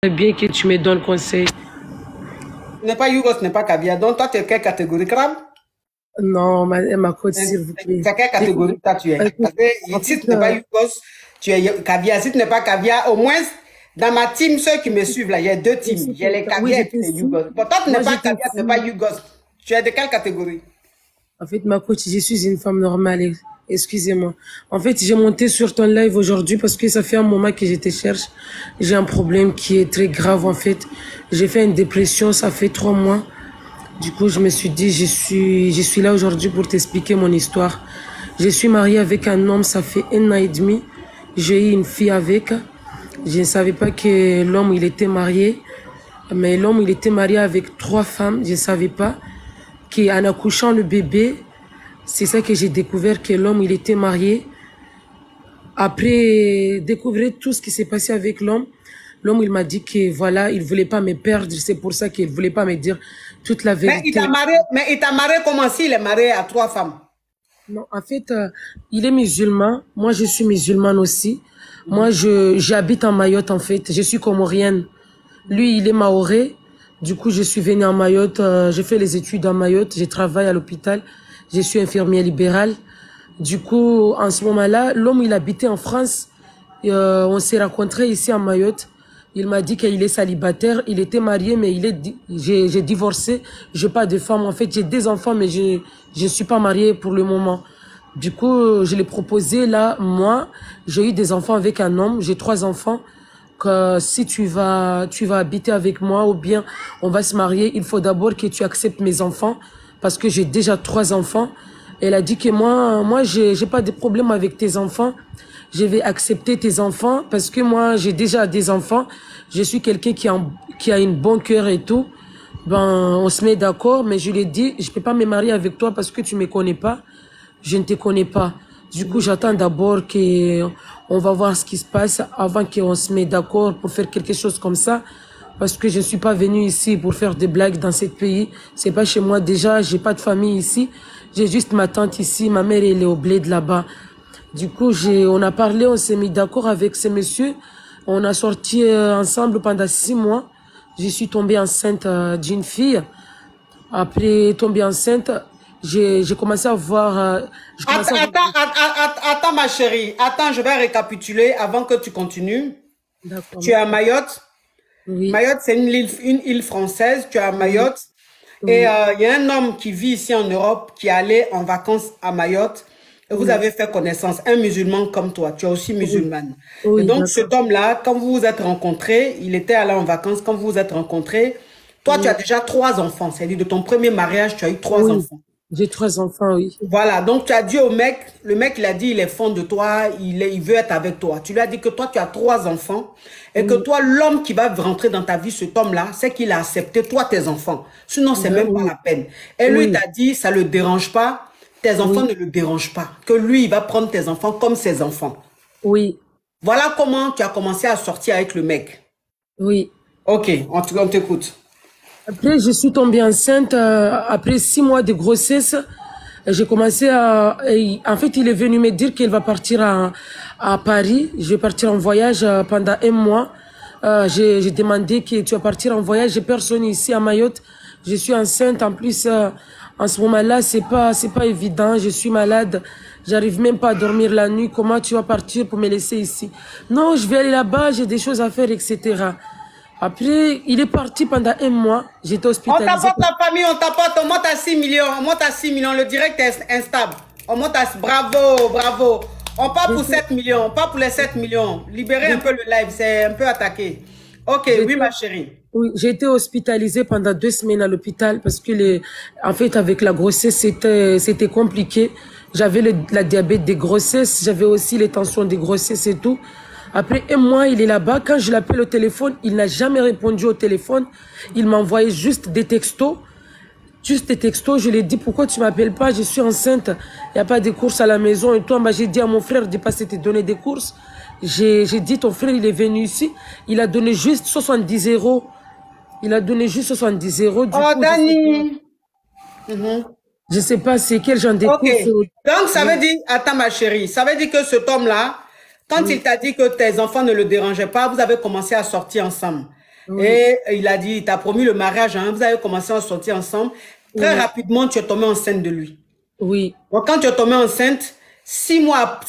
Bien que tu me donnes conseil. Ce n'est pas Yougos, ce n'est pas caviar. Donc, toi, tu es quelle catégorie? Crabe? Non, ma coach, s'il vous plaît. C'est quelle catégorie toi, tu es? Parce que En si fait, tu n'es pas Yougos, tu es caviar. Si tu n'es pas caviar, au moins, dans ma team, ceux qui me suivent, là, il y a deux teams. Il y a les oui, caviar et les Yougos. Pour toi, tu n'es pas caviar, tu n'es pas Yougos. Tu es de quelle catégorie? En fait, ma coach, je suis une femme normale. Excusez-moi. En fait, j'ai monté sur ton live aujourd'hui parce que ça fait un moment que je te cherche. J'ai un problème qui est très grave, en fait. J'ai fait une dépression, ça fait 3 mois. Du coup, je me suis dit, je suis là aujourd'hui pour t'expliquer mon histoire. Je suis mariée avec un homme, ça fait 1 an et demi. J'ai eu une fille avec. Je ne savais pas que l'homme, il était marié. Mais l'homme, il était marié avec 3 femmes. Je ne savais pas qu'en accouchant le bébé, c'est ça que j'ai découvert, que l'homme, il était marié. Après découvrir tout ce qui s'est passé avec l'homme, l'homme, il m'a dit que voilà, il voulait pas me perdre. C'est pour ça qu'il voulait pas me dire toute la vérité. Mais il t'a marié comment s'il est marié à 3 femmes? Non, en fait, il est musulman. Moi, je suis musulmane aussi. Moi, j'habite en Mayotte, en fait. Je suis comorienne. Lui, il est maoré. Du coup, je suis venue en Mayotte. J'ai fait les études en Mayotte. Je travaille à l'hôpital. Je suis infirmière libérale. Du coup, en ce moment-là, l'homme, il habitait en France. On s'est rencontrés ici en Mayotte. Il m'a dit qu'il est célibataire. Il était marié, mais j'ai divorcé. J'ai pas de femme. En fait, j'ai des enfants, mais je suis pas mariée pour le moment. Du coup, je l'ai proposé là. Moi, j'ai eu des enfants avec un homme. J'ai 3 enfants. Que si tu vas habiter avec moi ou bien on va se marier, il faut d'abord que tu acceptes mes enfants parce que j'ai déjà 3 enfants. Elle a dit que moi, j'ai pas de problème avec tes enfants. Je vais accepter tes enfants parce que moi, j'ai déjà des enfants. Je suis quelqu'un qui a une bonne cœur et tout. Ben, on se met d'accord, mais je lui ai dit, je peux pas me marier avec toi parce que tu me connais pas. Je ne te connais pas. Du coup, j'attends d'abord que on va voir ce qui se passe avant qu'on se mette d'accord pour faire quelque chose comme ça. Parce que je ne suis pas venue ici pour faire des blagues dans ce pays. C'est pas chez moi déjà. J'ai pas de famille ici. J'ai juste ma tante ici. Ma mère, elle est au bled là-bas. Du coup, on a parlé, on s'est mis d'accord avec ce monsieur. On a sorti ensemble pendant 6 mois. Je suis tombée enceinte d'une fille. Après tomber enceinte, j'ai commencé à voir... Attends, ma chérie. Attends, je vais récapituler avant que tu continues. Tu es à Mayotte. Oui. Mayotte, c'est une île française. Tu es à Mayotte. Oui. Et il y a un homme qui vit ici en Europe qui est allé en vacances à Mayotte. Et vous avez fait connaissance. Un musulman comme toi. Tu es aussi musulmane. Oui, et donc, cet homme-là, quand vous vous êtes rencontrés, il était allé en vacances. Quand vous vous êtes rencontrés, toi, tu as déjà 3 enfants. C'est-à-dire, de ton premier mariage, tu as eu 3 enfants. J'ai 3 enfants, oui. Voilà, donc tu as dit au mec, le mec il a dit il est fond de toi, il veut être avec toi. Tu lui as dit que toi tu as 3 enfants et que toi l'homme qui va rentrer dans ta vie, cet homme-là, c'est qu'il a accepté toi tes enfants. Sinon c'est même pas la peine. Et lui il t'a dit ça le dérange pas, tes enfants ne le dérangent pas, que lui il va prendre tes enfants comme ses enfants. Oui. Voilà comment tu as commencé à sortir avec le mec. Oui. Ok, on t'écoute. Après, je suis tombée enceinte. Après 6 mois de grossesse, j'ai commencé à... En fait, il est venu me dire qu'il va partir à Paris. Je vais partir en voyage pendant 1 mois. J'ai demandé que tu vas partir en voyage. J'ai personne ici à Mayotte. Je suis enceinte. En plus, en ce moment-là, c'est pas évident. Je suis malade. J'arrive même pas à dormir la nuit. Comment tu vas partir pour me laisser ici? Non, je vais aller là-bas. J'ai des choses à faire, etc. Après, il est parti pendant 1 mois. J'étais hospitalisée. On t'apporte la famille, on t'apporte, on monte à 6 millions. On monte à 6 millions. Le direct est instable. On monte à... Bravo, bravo. On part pour 7 millions. On part pour les 7 millions. Libérez un peu le live. C'est un peu attaqué. Ok, oui, ma chérie. Oui, j'ai été hospitalisée pendant 2 semaines à l'hôpital parce que, en fait, avec la grossesse, c'était compliqué. J'avais la diabète des grossesses. J'avais aussi les tensions des grossesses et tout. Après 1 mois, il est là-bas. Quand je l'appelle au téléphone, il n'a jamais répondu au téléphone. Il m'envoyait juste des textos. Juste des textos. Je lui ai dit, pourquoi tu m'appelles pas? Je suis enceinte. Il n'y a pas de courses à la maison. Et toi, j'ai dit à mon frère de passer te donner des courses. J'ai dit, ton frère, il est venu ici. Il a donné juste 70 €. Il a donné juste 70 €. Dani. Je sais pas c'est quel genre de courses. Donc, ça veut dire, attends ma chérie, ça veut dire que cet homme-là, quand il t'a dit que tes enfants ne le dérangeaient pas, vous avez commencé à sortir ensemble. Oui, Et il a dit, il t'a promis le mariage, hein, vous avez commencé à sortir ensemble. Très oui, rapidement, tu es tombé enceinte de lui. oui, Donc, quand tu es tombée enceinte, 6 mois,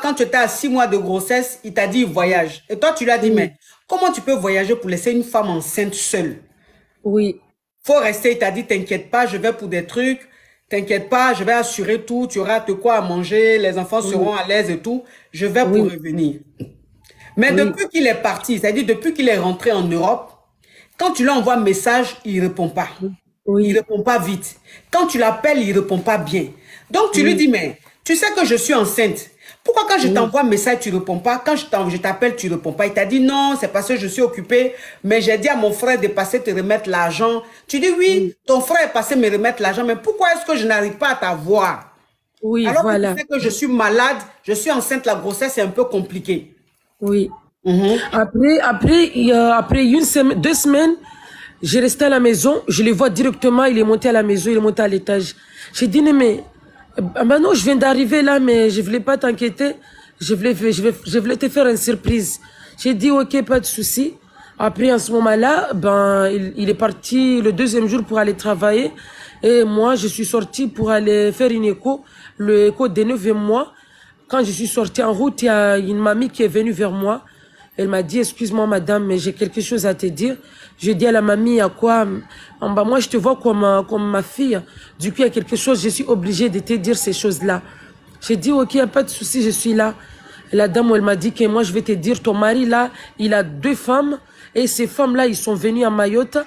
quand tu étais à 6 mois de grossesse, il t'a dit voyage. Et toi, tu lui as dit, oui, mais comment tu peux voyager pour laisser une femme enceinte seule? oui, Faut rester, il t'a dit, t'inquiète pas, je vais pour des trucs. T'inquiète pas, je vais assurer tout. Tu auras de quoi à manger, les enfants seront oui, à l'aise et tout. Je vais pour oui, revenir. Mais oui, depuis qu'il est parti, c'est-à-dire depuis qu'il est rentré en Europe, quand tu lui envoies un message, il répond pas. Il oui, répond pas vite. Quand tu l'appelles, il répond pas bien. Donc tu lui oui, dis, mais tu sais que je suis enceinte. Pourquoi quand je oui, t'envoie un message, tu réponds pas? Quand je t'appelle, tu réponds pas. Il t'a dit non, c'est parce que je suis occupé, mais j'ai dit à mon frère de passer te remettre l'argent. Tu dis oui, oui, ton frère est passé me remettre l'argent, mais pourquoi est-ce que je n'arrive pas à t'avoir? oui, Alors que tu voilà. sais que je suis malade, je suis enceinte, la grossesse est un peu compliquée. Oui. Mhm. Après une semaine, 2 semaines, j'ai resté à la maison. Je le vois directement. Il est monté à la maison, il est monté à l'étage. J'ai dit, non, mais, non, je viens d'arriver là, mais je voulais pas t'inquiéter. Je voulais te faire une surprise. J'ai dit, ok, pas de souci. Après, en ce moment-là, il est parti le deuxième jour pour aller travailler. Et moi, je suis sortie pour aller faire une écho, le écho des 9e mois. Quand je suis sortie en route, il y a une mamie qui est venue vers moi. Elle m'a dit, excuse-moi madame, mais j'ai quelque chose à te dire. J'ai dit à la mamie, à quoi? Moi, je te vois comme ma fille. Du coup, il y a quelque chose, je suis obligée de te dire ces choses-là. J'ai dit, ok, il n'y a pas de souci, je suis là. La dame, elle m'a dit que moi, je vais te dire, ton mari, là, il a 2 femmes. Et ces femmes-là, ils sont venus à Mayotte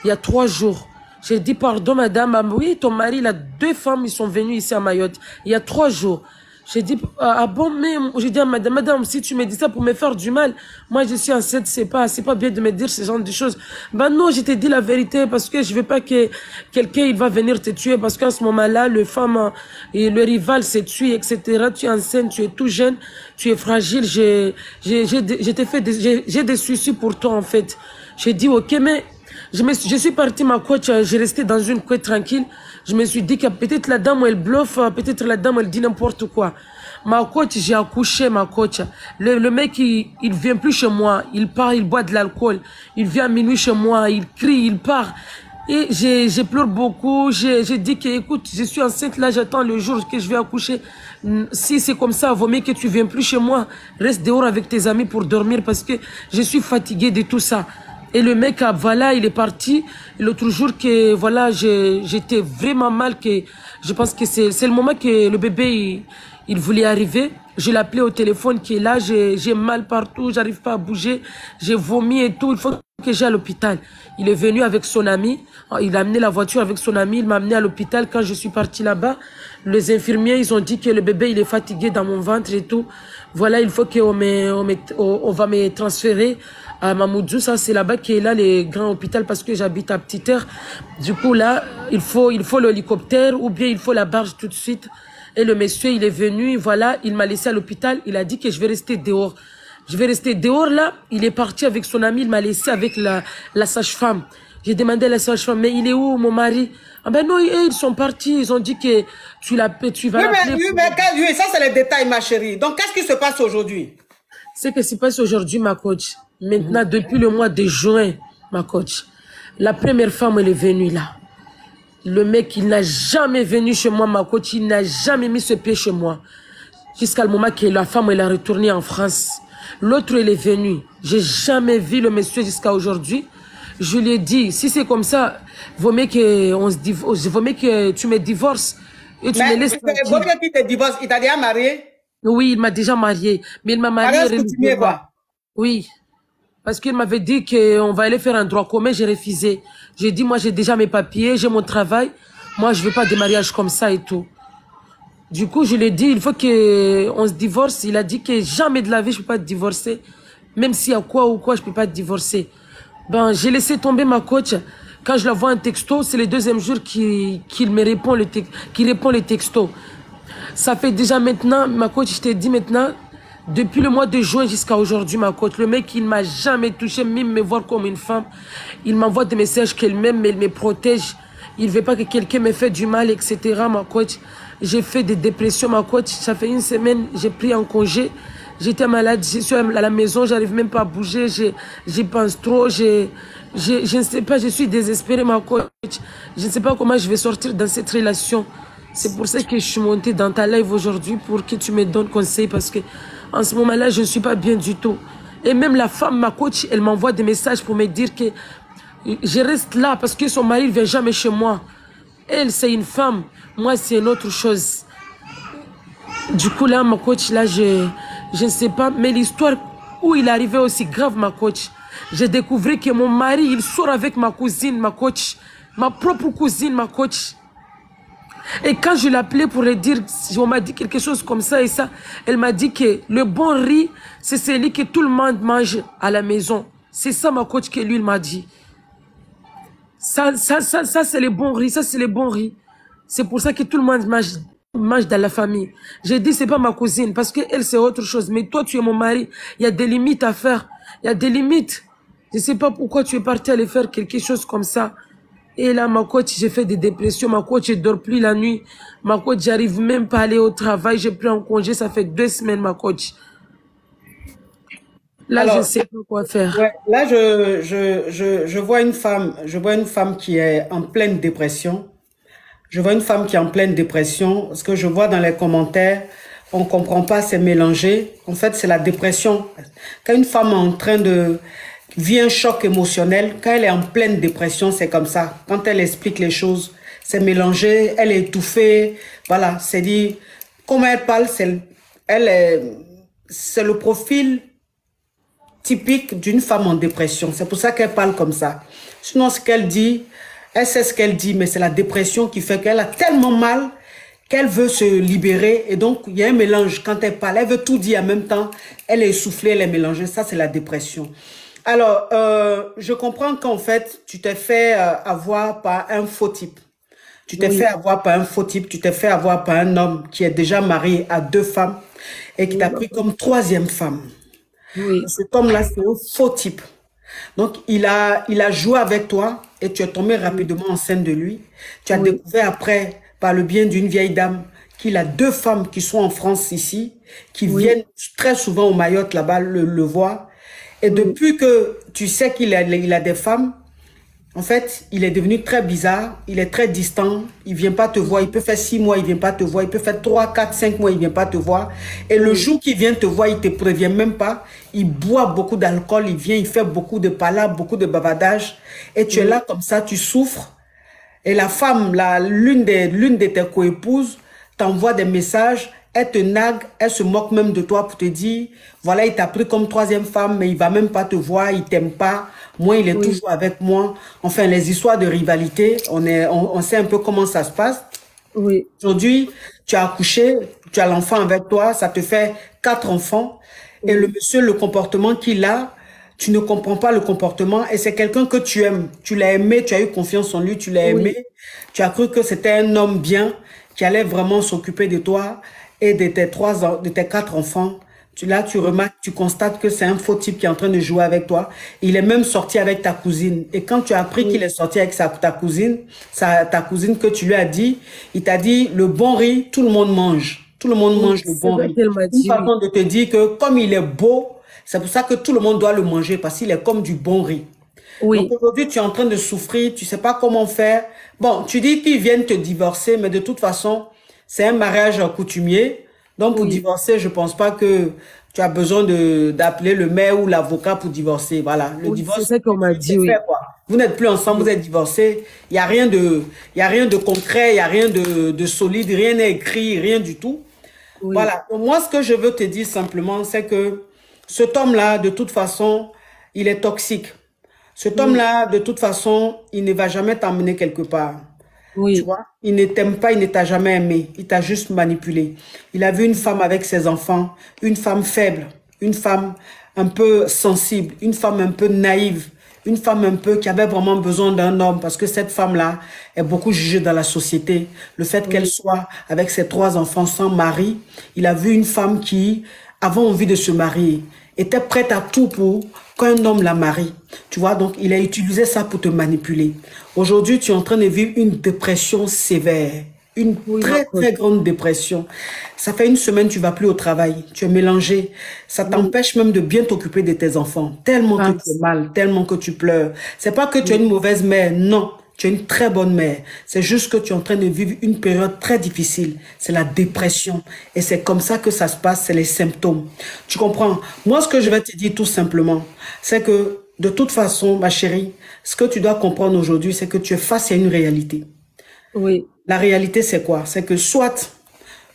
il y a 3 jours. J'ai dit, pardon, madame, oui, ton mari, il a 2 femmes, ils sont venus ici à Mayotte il y a 3 jours. J'ai dit, ah bon, mais j'ai dit à madame, si tu me dis ça pour me faire du mal, moi je suis enceinte, c'est pas bien de me dire ce genre de choses. Ben non, je t'ai dit la vérité parce que je veux pas que quelqu'un il va venir te tuer parce qu'en ce moment-là, le femme et le rival se tuent, etc. Tu es enceinte, tu es tout jeune, tu es fragile, j'ai des soucis pour toi en fait. J'ai dit, ok, mais je suis partie, ma coach, j'ai resté dans une couette tranquille. Je me suis dit que peut-être la dame, elle bluffe, peut-être la dame, elle dit n'importe quoi. Ma coach, j'ai accouché, ma coach. Le mec, il vient plus chez moi. Il part, il boit de l'alcool. Il vient à minuit chez moi, il crie, il part. Et j'ai pleuré beaucoup. J'ai dit que, écoute, je suis enceinte, là, j'attends le jour que je vais accoucher. Si c'est comme ça, vaut mieux que tu viennes plus chez moi. Reste dehors avec tes amis pour dormir parce que je suis fatiguée de tout ça. Et le mec, voilà, il est parti. L'autre jour, que voilà, j'étais vraiment mal. Que je pense que c'est le moment que le bébé, il voulait arriver. Je l'ai appelé au téléphone qui est là. J'ai mal partout, j'arrive pas à bouger. J'ai vomi et tout. Il faut que j'aille à l'hôpital. Il est venu avec son ami. Il a amené la voiture avec son ami. Il m'a amené à l'hôpital. Quand je suis partie là-bas, les infirmiers, ils ont dit que le bébé, il est fatigué dans mon ventre et tout. Voilà, il faut qu'on on va me transférer à Mamoudzou. Ça, c'est là-bas qui est là, les grands hôpitaux, parce que j'habite à Petite Terre. Du coup, là, il faut l'hélicoptère ou bien il faut la barge tout de suite. Et le monsieur, il est venu, voilà, il m'a laissé à l'hôpital. Il a dit que je vais rester dehors. Je vais rester dehors, là. Il est parti avec son ami, il m'a laissé avec la sage-femme. J'ai demandé à la sage-femme, mais il est où, mon mari? Ah ben non, ils sont partis. Ils ont dit que tu vas l'appeler. Oui, ça, c'est les détails, ma chérie. Donc, qu'est-ce qui se passe aujourd'hui? Ce qui se passe aujourd'hui, ma coach. Maintenant, depuis le mois de juin, ma coach, la première femme, elle est venue là. Le mec, il n'a jamais venu chez moi, ma coach. Il n'a jamais mis ce pied chez moi. Jusqu'à le moment que la femme, elle a retourné en France. L'autre, elle est venue. J'ai jamais vu le monsieur jusqu'à aujourd'hui. Je lui ai dit, si c'est comme ça, vaut mieux que tu me divorces et tu me laisses tranquille. Vaut mieux qu'il te divorce. Il t'a déjà marié? Oui, il m'a déjà marié. Mais il m'a marié religieusement. Oui. Parce qu'il m'avait dit qu'on va aller faire un droit commun, j'ai refusé. J'ai dit, moi, j'ai déjà mes papiers, j'ai mon travail. Moi, je veux pas de mariage comme ça et tout. Du coup, je lui ai dit, il faut qu'on se divorce. Il a dit que jamais de la vie, je peux pas te divorcer. Même s'il y a quoi ou quoi, je peux pas te divorcer. Ben, j'ai laissé tomber ma coach. Quand je la vois un texto, c'est le deuxième jour qu'il me répond qu'il répond les textos. Ça fait déjà maintenant, ma coach, je t'ai dit maintenant, depuis le mois de juin jusqu'à aujourd'hui, ma coach, le mec, il m'a jamais touché, même me voir comme une femme. Il m'envoie des messages qu'elle m'aime, mais elle me protège. Il veut pas que quelqu'un me fait du mal, etc., ma coach. J'ai fait des dépressions, ma coach. Ça fait une semaine, j'ai pris un congé. J'étais malade, je suis à la maison, j'arrive même pas à bouger, j'y pense trop, Je ne sais pas, je suis désespérée, ma coach. Je ne sais pas comment je vais sortir dans cette relation. C'est pour ça que je suis montée dans ta live aujourd'hui pour que tu me donnes conseil parce que en ce moment-là, je ne suis pas bien du tout. Et même la femme, ma coach, elle m'envoie des messages pour me dire que je reste là parce que son mari ne vient jamais chez moi. Elle, c'est une femme. Moi, c'est une autre chose. Du coup, là, ma coach, là, je ne sais pas. Mais l'histoire où il arrivait aussi grave, ma coach. J'ai découvert que mon mari, il sort avec ma cousine, ma coach. Ma propre cousine, ma coach. Et quand je l'appelais pour lui dire, on m'a dit quelque chose comme ça et ça, elle m'a dit que le bon riz, c'est celui que tout le monde mange à la maison. C'est ça, ma coach, que lui, il m'a dit. Ça c'est le bon riz, ça, c'est le bon riz. C'est pour ça que tout le monde mange dans la famille. J'ai dit, c'est pas ma cousine, parce que elle, c'est autre chose. Mais toi, tu es mon mari. Il y a des limites à faire. Il y a des limites. Je sais pas pourquoi tu es parti aller faire quelque chose comme ça. Et là, ma coach, j'ai fait des dépressions. Ma coach, je dors plus la nuit. Ma coach, j'arrive même pas à aller au travail. J'ai pris un congé, ça fait 2 semaines, ma coach. Là, Alors, je sais pas quoi faire. ouais, là, je vois une femme qui est en pleine dépression. Je vois une femme qui est en pleine dépression. Ce que je vois dans les commentaires, on comprend pas, c'est mélangé. En fait, c'est la dépression. Quand une femme est en train de vit un choc émotionnel, quand elle est en pleine dépression, c'est comme ça. Quand elle explique les choses, c'est mélangé, elle est étouffée. Voilà, c'est dit, comment elle parle, c'est le profil typique d'une femme en dépression. C'est pour ça qu'elle parle comme ça. Sinon, ce qu'elle dit, elle sait ce qu'elle dit, mais c'est la dépression qui fait qu'elle a tellement mal qu'elle veut se libérer. Et donc, il y a un mélange quand elle parle. Elle veut tout dire en même temps. Elle est essoufflée, elle est mélangée. Ça, c'est la dépression. Alors, je comprends qu'en fait, tu t'es fait avoir par un faux type. Tu t'es fait Oui, avoir par un faux type. Tu t'es fait avoir par un homme qui est déjà marié à 2 femmes et qui oui, t'a pris comme 3e femme. oui, Cet homme-là, c'est un faux type. Donc, il a joué avec toi et tu es tombé rapidement enceinte de lui. Tu as oui, découvert après, par le bien d'une vieille dame, qu'il a 2 femmes qui sont en France ici, qui oui, viennent très souvent au Mayotte là-bas le voir. Et oui, depuis que tu sais qu'il a des femmes, en fait, il est devenu très bizarre, il est très distant, il vient pas te voir, il peut faire 6 mois, il vient pas te voir, il peut faire 3, 4, 5 mois, il vient pas te voir. Et le oui, jour qu'il vient te voir, il te prévient même pas, il boit beaucoup d'alcool, il vient, il fait beaucoup de palabres, beaucoup de bavardage. Et tu es oui, là comme ça, tu souffres. Et la femme, l'une de tes coépouses, t'envoie des messages, elle te nague, elle se moque même de toi pour te dire, voilà, il t'a pris comme 3e femme, mais il va même pas te voir, il t'aime pas. Moi, il est oui, toujours avec moi. Enfin, les histoires de rivalité, on sait un peu comment ça se passe. oui, Aujourd'hui, tu as accouché, tu as l'enfant avec toi, ça te fait 4 enfants. Et le oui, monsieur, le comportement qu'il a, tu ne comprends pas le comportement. Et c'est quelqu'un que tu aimes. Tu l'as aimé, tu as eu confiance en lui, tu l'as oui, aimé. Tu as cru que c'était un homme bien qui allait vraiment s'occuper de toi et de de tes 4 enfants. Là, tu remarques, tu constates que c'est un faux type qui est en train de jouer avec toi. Il est même sorti avec ta cousine. Et quand tu as appris qu'il oui. est sorti avec ta cousine, ta cousine que tu lui as dit, il t'a dit, le bon riz, tout le monde mange. Tout le monde Oui, mange le c'est bon ça riz. qu'elle m'a Une dit, oui. façon de te dire que comme il est beau, c'est pour ça que tout le monde doit le manger parce qu'il est comme du bon riz. Donc Oui, aujourd'hui, tu es en train de souffrir, tu sais pas comment faire. Bon, tu dis qu'ils viennent te divorcer, mais de toute façon, c'est un mariage coutumier. Donc pour oui, divorcer, je pense pas que tu as besoin d'appeler le maire ou l'avocat pour divorcer. Voilà, le oui, c'est divorce, ça qu'on m'a dit, c'est fait oui. quoi. Vous n'êtes plus ensemble, vous Oui, êtes divorcés. Il y a rien de concret, il y a rien de solide, rien n'est écrit, rien du tout. oui, Voilà. Donc, moi, ce que je veux te dire simplement, c'est que cet homme-là, de toute façon, il est toxique. Cet oui, homme-là, de toute façon, il ne va jamais t'emmener quelque part. Tu oui, vois, il ne t'aime pas, il ne t'a jamais aimé, il t'a juste manipulé. Il a vu une femme avec ses enfants, une femme faible, une femme un peu sensible, une femme un peu naïve, une femme un peu qui avait vraiment besoin d'un homme parce que cette femme-là est beaucoup jugée dans la société. Le fait qu'elle oui, soit avec ses 3 enfants sans mari, il a vu une femme qui avait envie de se marier, était prête à tout pour qu'un homme la marie. Tu vois, donc il a utilisé ça pour te manipuler. Aujourd'hui, tu es en train de vivre une dépression sévère. une Oui, ma très, coach. très grande dépression. Ça fait une semaine, tu vas plus au travail. Tu es mélangé. Ça Oui. t'empêche même de bien t'occuper de tes enfants. Tellement que Ah, tu es mal, tellement que tu pleures. C'est pas que tu es oui. une mauvaise mère. Non. Tu es une très bonne mère. C'est juste que tu es en train de vivre une période très difficile. C'est la dépression. Et c'est comme ça que ça se passe. C'est les symptômes. Tu comprends? Moi, ce que je vais te dire tout simplement, c'est que de toute façon, ma chérie, ce que tu dois comprendre aujourd'hui, c'est que tu es face à une réalité. Oui. La réalité, c'est quoi? C'est que soit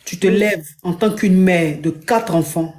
tu te Oui. lèves en tant qu'une mère de 4 enfants